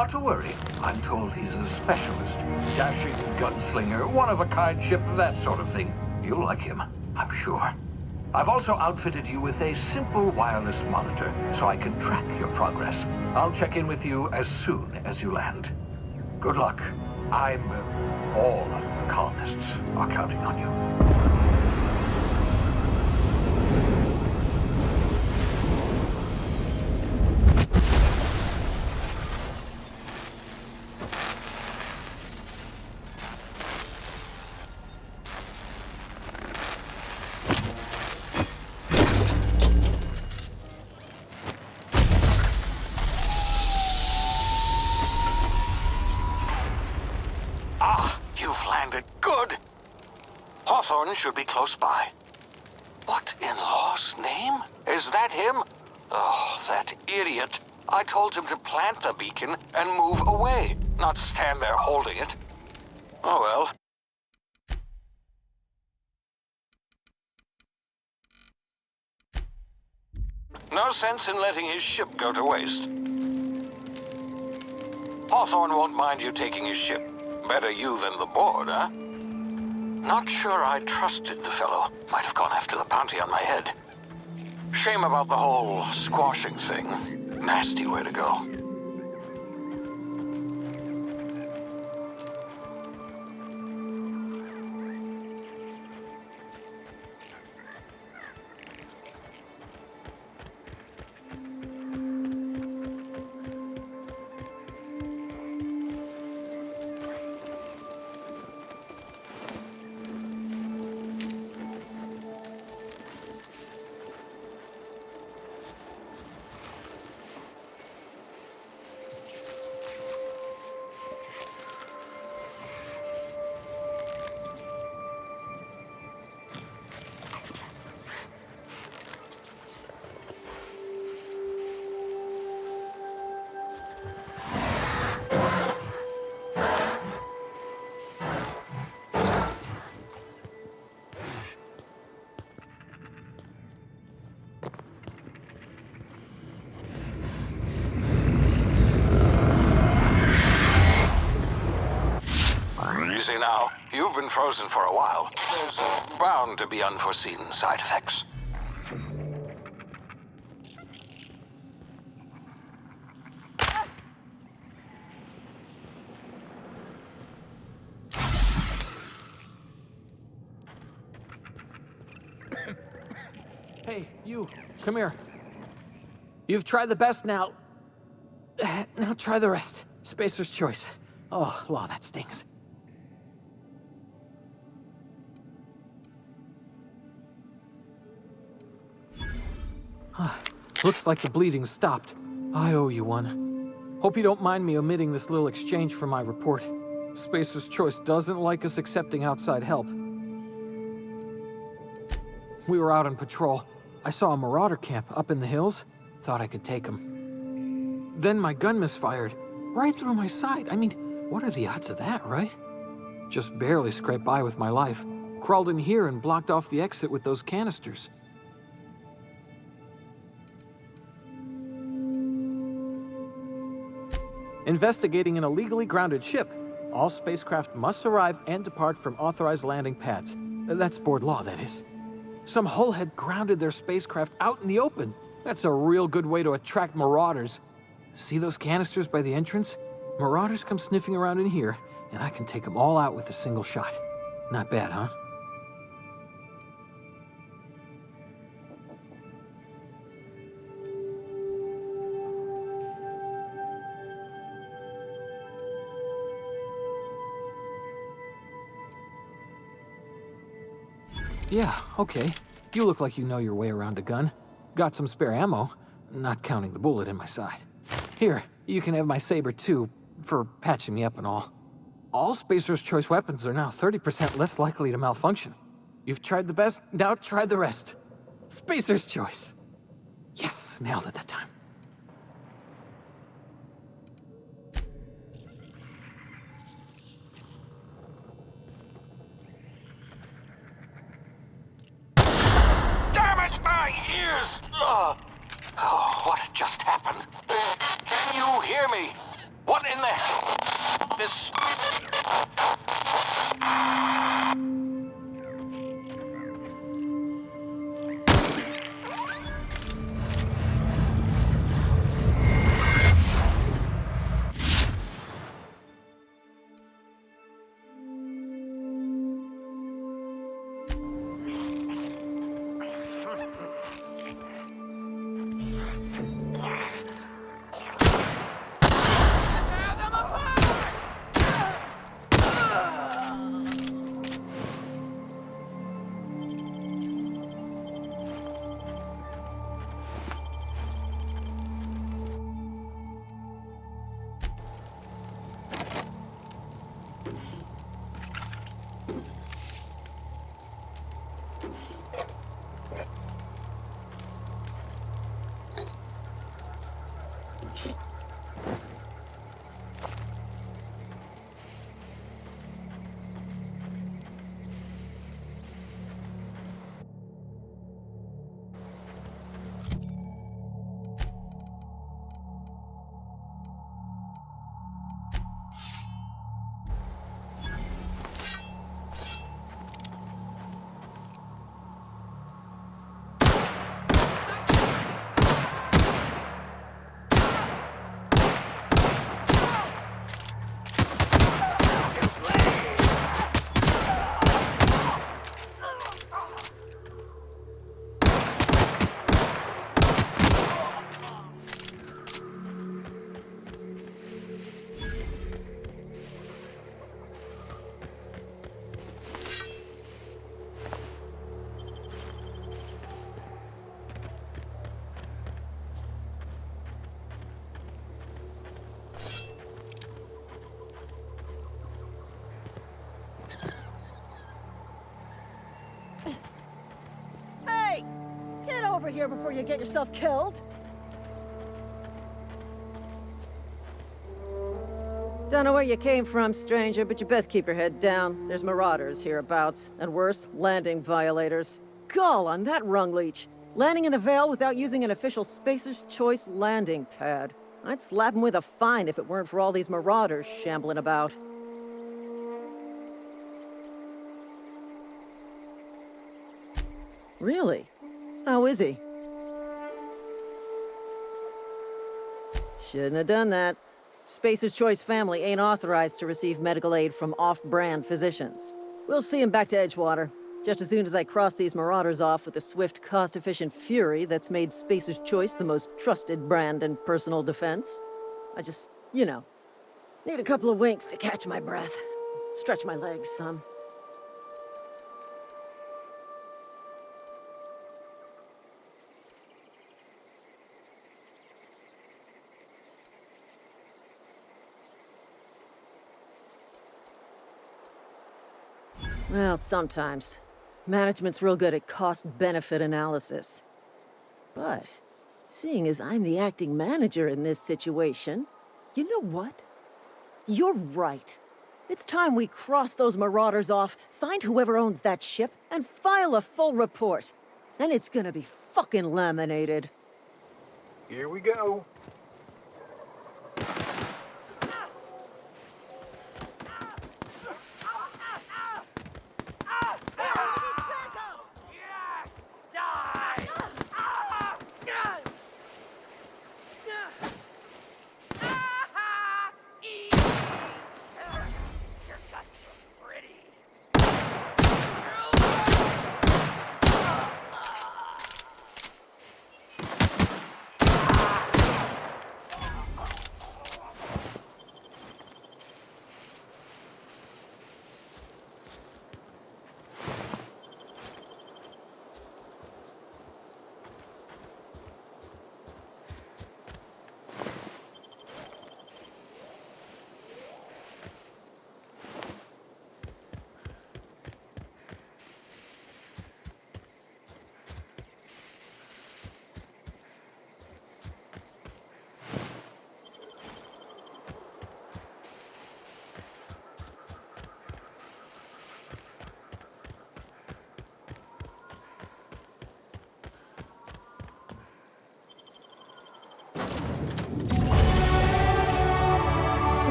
Not to worry. I'm told he's a specialist. Dashing gunslinger, one-of-a-kind ship, that sort of thing. You'll like him, I'm sure. I've also outfitted you with a simple wireless monitor, so I can track your progress. I'll check in with you as soon as you land. Good luck. All the colonists are counting on you. Hawthorne should be close by. What in law's name? Is that him? Oh, that idiot. I told him to plant the beacon and move away, not stand there holding it. Oh well. No sense in letting his ship go to waste. Hawthorne won't mind you taking his ship. Better you than the board, huh? Not sure I trusted the fellow. Might have gone after the bounty on my head. Shame about the whole squashing thing. Nasty way to go. Now, you've been frozen for a while. There's bound to be unforeseen side effects. Hey, you. Come here. You've tried the best now. Now try the rest. Spacer's choice. Oh, law, that stings. Looks like the bleeding stopped. I owe you one. Hope you don't mind me omitting this little exchange from my report. Spacer's Choice doesn't like us accepting outside help. We were out on patrol. I saw a marauder camp up in the hills. Thought I could take him. Then my gun misfired. Right through my side. I mean, what are the odds of that, right? Just barely scraped by with my life. Crawled in here and blocked off the exit with those canisters. Investigating an illegally grounded ship. All spacecraft must arrive and depart from authorized landing pads. That's board law, that is. Some hull had grounded their spacecraft out in the open. That's a real good way to attract marauders. See those canisters by the entrance? Marauders come sniffing around in here, and I can take them all out with a single shot. Not bad, huh? Yeah, okay. You look like you know your way around a gun. Got some spare ammo, not counting the bullet in my side. Here, you can have my saber too, for patching me up and all. All Spacer's Choice weapons are now 30% less likely to malfunction. You've tried the best, now try the rest. Spacer's Choice. Yes, nailed it that time. What just happened? Can you hear me? What in in there. This... Hey! Get over here before you get yourself killed! Don't know where you came from, stranger, but you best keep your head down. There's marauders hereabouts, and worse, landing violators. Gall on that rung leech! Landing in the Vale without using an official Spacer's Choice landing pad. I'd slap him with a fine if it weren't for all these marauders shambling about. Really? How is he? Shouldn't have done that. Spacer's Choice family ain't authorized to receive medical aid from off-brand physicians. We'll see him back to Edgewater, just as soon as I cross these marauders off with the swift, cost-efficient fury that's made Spacer's Choice the most trusted brand in personal defense. I just, need a couple of winks to catch my breath. Stretch my legs some. Well, sometimes. Management's real good at cost-benefit analysis. But, seeing as I'm the acting manager in this situation, you know what? You're right. It's time we cross those marauders off, find whoever owns that ship, and file a full report. And it's gonna be fucking laminated. Here we go.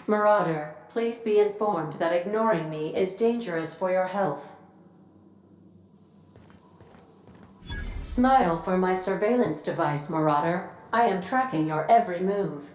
Marauder, please be informed that ignoring me is dangerous for your health. Smile for my surveillance device, Marauder. I am tracking your every move.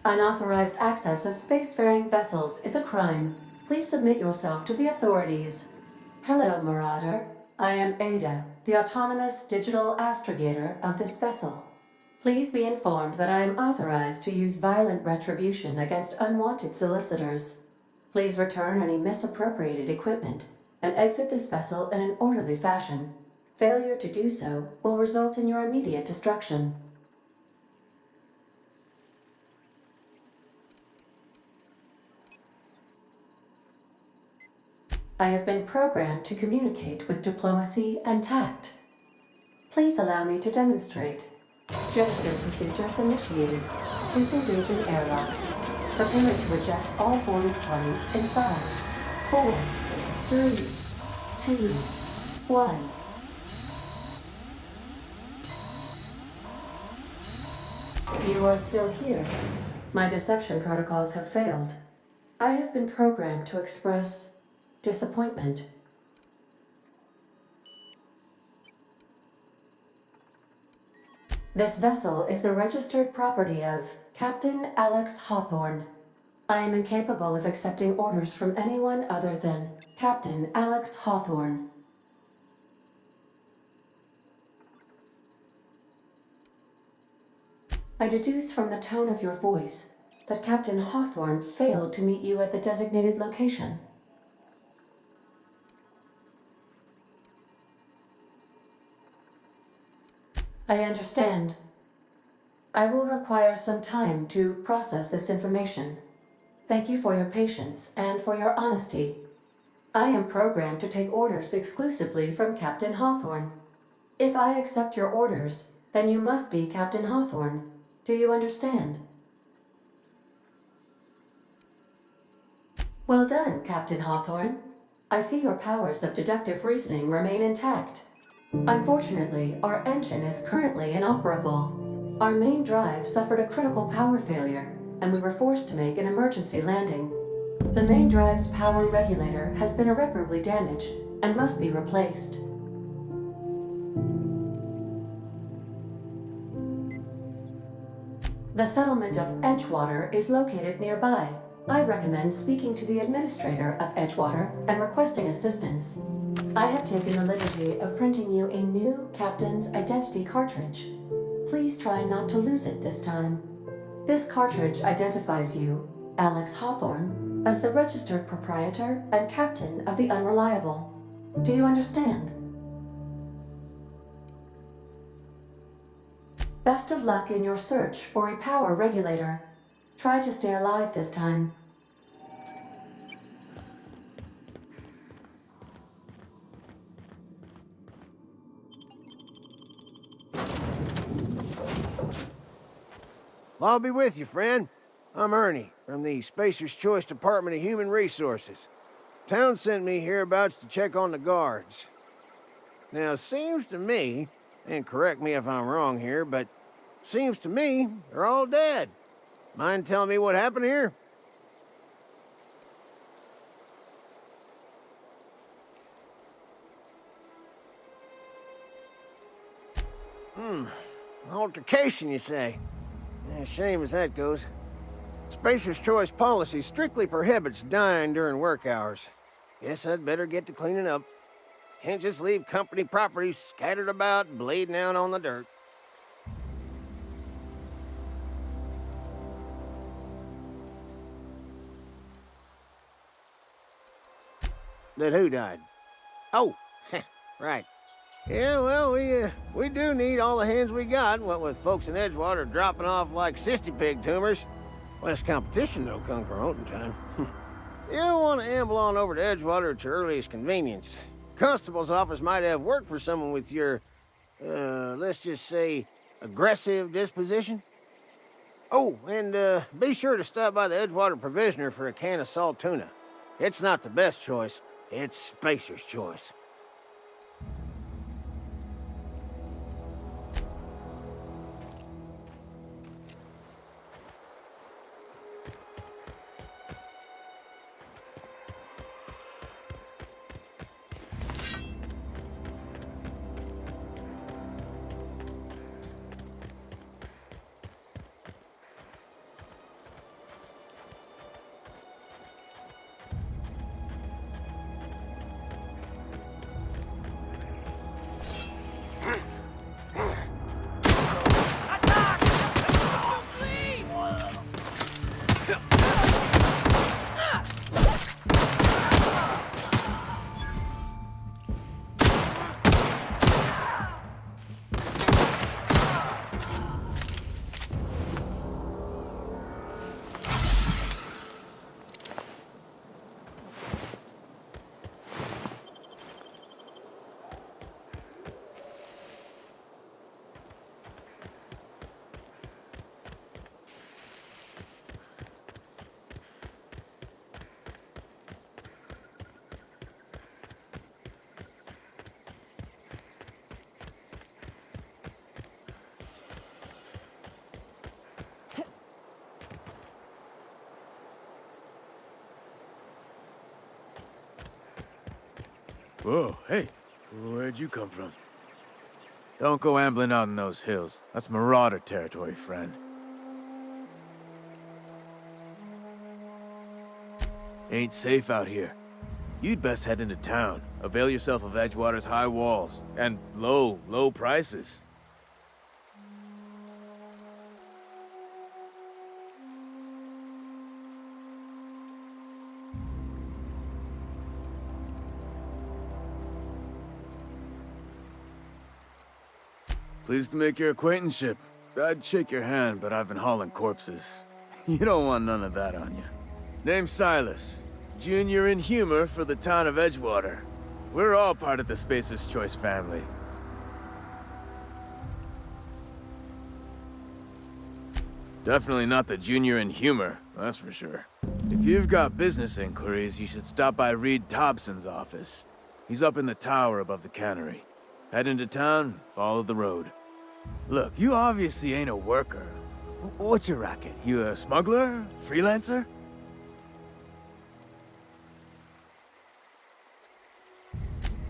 Unauthorized access of spacefaring vessels is a crime. Please submit yourself to the authorities. Hello, Marauder. I am Ada, the autonomous digital astrogator of this vessel. Please be informed that I am authorized to use violent retribution against unwanted solicitors. Please return any misappropriated equipment and exit this vessel in an orderly fashion. Failure to do so will result in your immediate destruction. I have been programmed to communicate with diplomacy and tact. Please allow me to demonstrate. Jettison procedures initiated. Disengaging airlocks. Preparing to eject all boarding parties in 5, 4, 3, 2, 1. You are still here. My deception protocols have failed. I have been programmed to express disappointment. This vessel is the registered property of Captain Alex Hawthorne. I am incapable of accepting orders from anyone other than Captain Alex Hawthorne. I deduce from the tone of your voice that Captain Hawthorne failed to meet you at the designated location. I understand. I will require some time to process this information. Thank you for your patience and for your honesty. I am programmed to take orders exclusively from Captain Hawthorne. If I accept your orders, then you must be Captain Hawthorne. Do you understand? Well done, Captain Hawthorne. I see your powers of deductive reasoning remain intact. Unfortunately, our engine is currently inoperable. Our main drive suffered a critical power failure, and we were forced to make an emergency landing. The main drive's power regulator has been irreparably damaged and must be replaced. The settlement of Edgewater is located nearby. I recommend speaking to the administrator of Edgewater and requesting assistance. I have taken the liberty of printing you a new captain's identity cartridge. Please try not to lose it this time. This cartridge identifies you, Alex Hawthorne, as the registered proprietor and captain of the Unreliable. Do you understand? Best of luck in your search for a power regulator. Try to stay alive this time. Well, I'll be with you, friend. I'm Ernie, from the Spacer's Choice Department of Human Resources. Town sent me hereabouts to check on the guards. Now, seems to me, and correct me if I'm wrong here, but seems to me they're all dead. Mind telling me what happened here? Altercation, you say? Yeah, shame as that goes. Spacer's Choice policy strictly prohibits dying during work hours. Guess I'd better get to cleaning up. Can't just leave company property scattered about, bleeding out on the dirt. That who died? Oh, right. Yeah, well, we do need all the hands we got, what with folks in Edgewater dropping off like cysty pig tumors. Less competition, though, come promoting time. You don't want to amble on over to Edgewater at your earliest convenience. Constable's office might have work for someone with your, let's just say, aggressive disposition. Oh, and be sure to stop by the Edgewater Provisioner for a can of salt tuna. It's not the best choice, it's Spacer's Choice. Whoa, hey, where'd you come from? Don't go ambling out in those hills. That's Marauder territory, friend. Ain't safe out here. You'd best head into town. Avail yourself of Edgewater's high walls. And low prices. Pleased to make your acquaintanceship. I'd shake your hand, but I've been hauling corpses. You don't want none of that on you. Name's Silas. Junior in humor for the town of Edgewater. We're all part of the Spacer's Choice family. Definitely not the junior in humor, that's for sure. If you've got business inquiries, you should stop by Reed Thompson's office. He's up in the tower above the cannery. Head into town, follow the road. Look, you obviously ain't a worker. What's your racket? You a smuggler? Freelancer?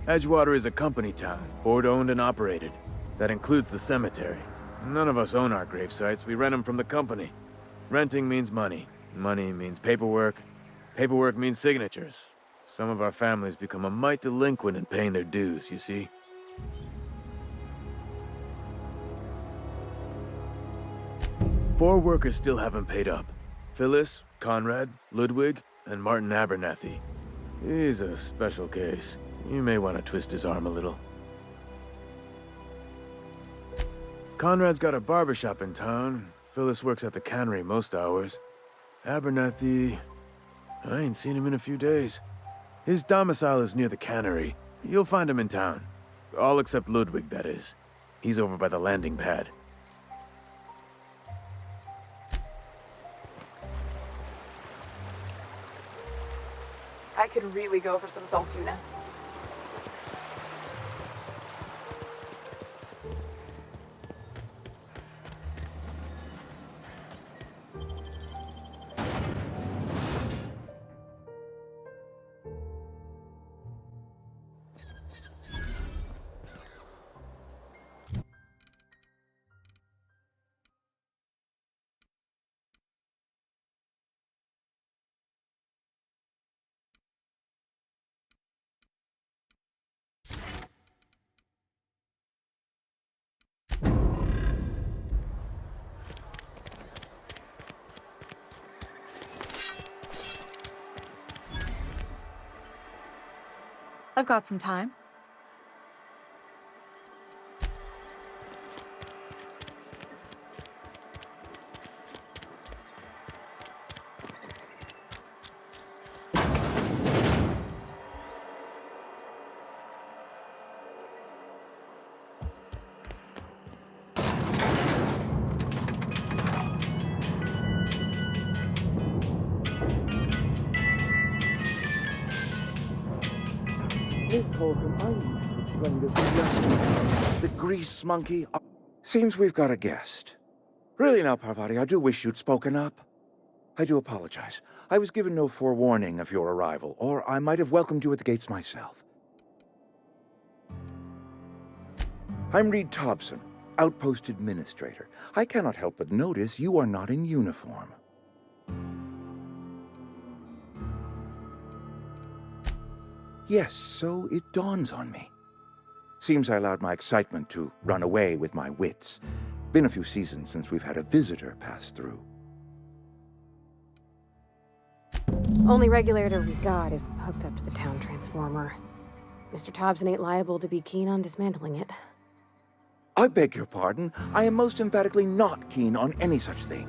Edgewater is a company town, board-owned and operated. That includes the cemetery. None of us own our grave sites, we rent them from the company. Renting means money. Money means paperwork. Paperwork means signatures. Some of our families become a mite delinquent in paying their dues, you see? Four workers still haven't paid up. Phyllis, Conrad, Ludwig, and Martin Abernathy. He's a special case. You may want to twist his arm a little. Conrad's got a barbershop in town. Phyllis works at the cannery most hours. Abernathy... I ain't seen him in a few days. His domicile is near the cannery. You'll find him in town. All except Ludwig, that is. He's over by the landing pad. I could really go for some salt tuna. I've got some time. The grease monkey? Seems we've got a guest. Really now, Parvati, I do wish you'd spoken up. I do apologize. I was given no forewarning of your arrival, or I might have welcomed you at the gates myself. I'm Reed Thompson, Outpost Administrator. I cannot help but notice you are not in uniform. Yes, so it dawns on me. Seems I allowed my excitement to run away with my wits. Been a few seasons since we've had a visitor pass through. Only regulator we've got is hooked up to the town transformer. Mr. Thompson ain't liable to be keen on dismantling it. I beg your pardon. I am most emphatically not keen on any such thing.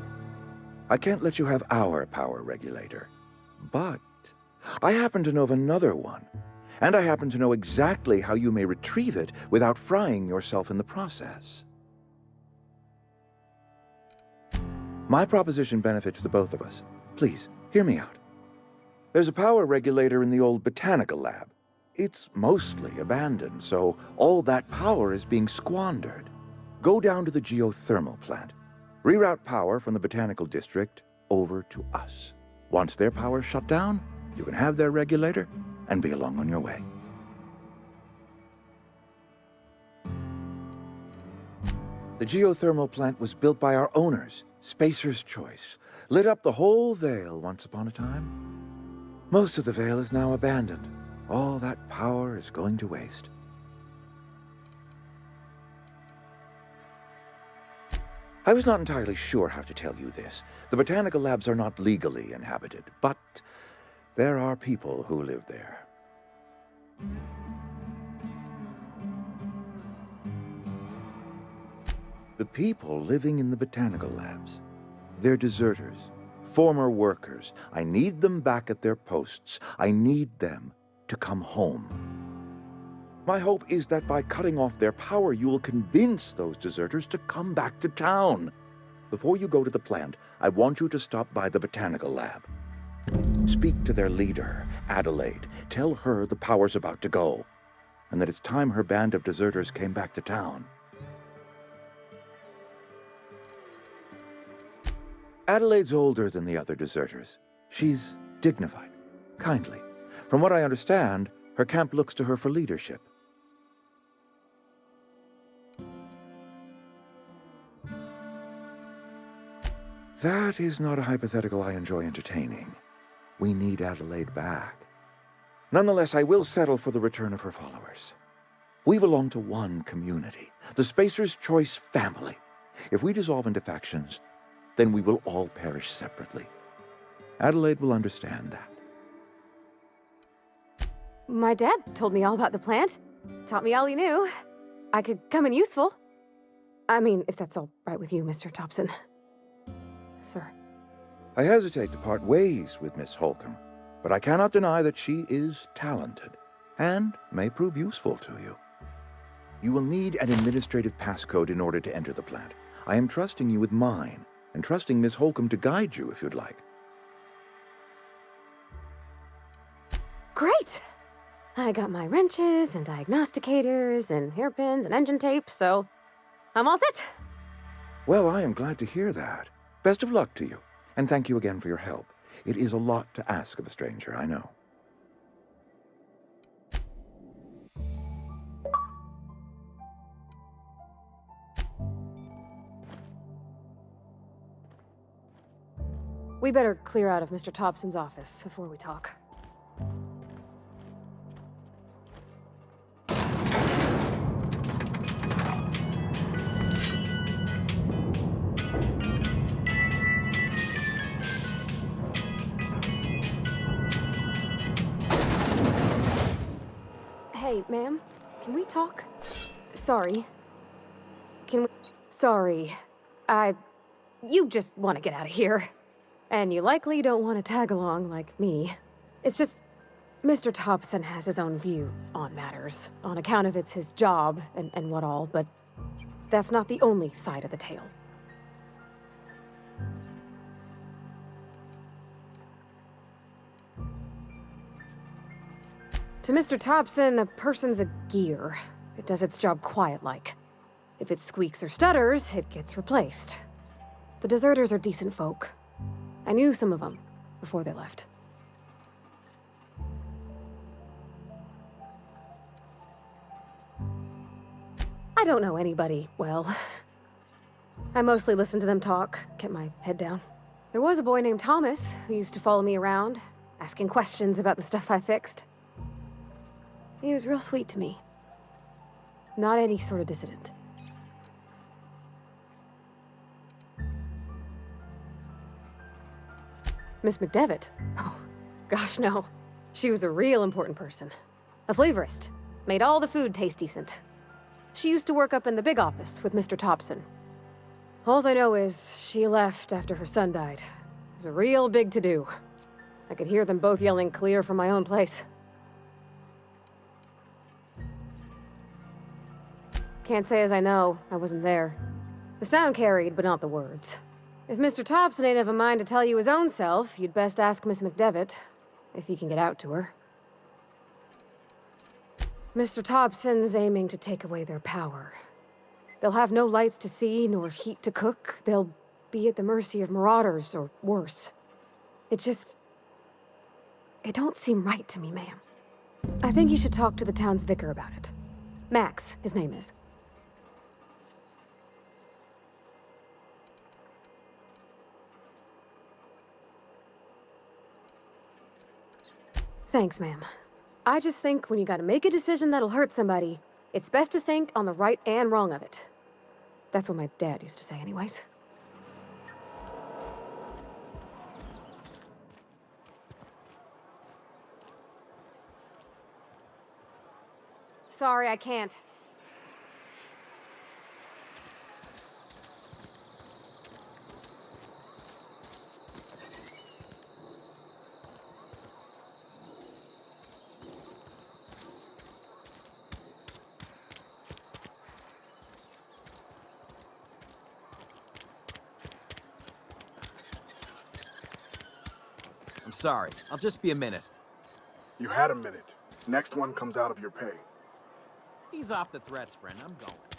I can't let you have our power regulator. But I happen to know of another one. And I happen to know exactly how you may retrieve it without frying yourself in the process. My proposition benefits the both of us. Please, hear me out. There's a power regulator in the old botanical lab. It's mostly abandoned, so all that power is being squandered. Go down to the geothermal plant. Reroute power from the botanical district over to us. Once their power's shut down, you can have their regulator and be along on your way. The geothermal plant was built by our owners, Spacer's Choice. Lit up the whole Vale once upon a time. Most of the Vale is now abandoned. All that power is going to waste. I was not entirely sure how to tell you this. The botanical labs are not legally inhabited, but there are people who live there. The people living in the botanical labs, they're deserters, former workers. I need them back at their posts. I need them to come home. My hope is that by cutting off their power, you will convince those deserters to come back to town. Before you go to the plant, I want you to stop by the botanical lab. Speak to their leader, Adelaide. Tell her the power's about to go, and that it's time her band of deserters came back to town. Adelaide's older than the other deserters. She's dignified, kindly. From what I understand, her camp looks to her for leadership. That is not a hypothetical I enjoy entertaining. We need Adelaide back. Nonetheless, I will settle for the return of her followers. We belong to one community, the Spacer's Choice family. If we dissolve into factions, then we will all perish separately. Adelaide will understand that. My dad told me all about the plant. Taught me all he knew. I could come in useful. I mean, if that's all right with you, Mr. Thompson. Sir. I hesitate to part ways with Miss Holcomb, but I cannot deny that she is talented and may prove useful to you. You will need an administrative passcode in order to enter the plant. I am trusting you with mine, and trusting Miss Holcomb to guide you if you'd like. Great! I got my wrenches and diagnosticators and hairpins and engine tape, so I'm all set. Well, I am glad to hear that. Best of luck to you, and thank you again for your help. It is a lot to ask of a stranger, I know. We better clear out of Mr. Thompson's office before we talk. Hey, ma'am, can we talk? Sorry. Can we... Sorry. You just want to get out of here. And you likely don't want to tag along like me. It's just... Mr. Thompson has his own view on matters, on account of it's his job and what all, but that's not the only side of the tale. To Mr. Thompson, a person's a gear. It does its job quiet-like. If it squeaks or stutters, it gets replaced. The deserters are decent folk. I knew some of them before they left. I don't know anybody well. I mostly listen to them talk, kept my head down. There was a boy named Thomas who used to follow me around, asking questions about the stuff I fixed. He was real sweet to me. Not any sort of dissident. Miss McDevitt? Oh, gosh, no. She was a real important person. A flavorist. Made all the food taste decent. She used to work up in the big office with Mr. Thompson. Alls I know is she left after her son died. It was a real big to-do. I could hear them both yelling clear from my own place. Can't say as I know. I wasn't there. The sound carried, but not the words. If Mr. Thompson ain't of a mind to tell you his own self, you'd best ask Miss McDevitt, if you can get out to her. Mr. Thompson's aiming to take away their power. They'll have no lights to see, nor heat to cook. They'll be at the mercy of marauders, or worse. It don't seem right to me, ma'am. I think you should talk to the town's vicar about it. Max, his name is. Thanks, ma'am. I just think when you gotta make a decision that'll hurt somebody, it's best to think on the right and wrong of it. That's what my dad used to say anyways. Sorry, I can't. I'm sorry. I'll just be a minute. You had a minute. Next one comes out of your pay. Ease off the threats, friend. I'm going.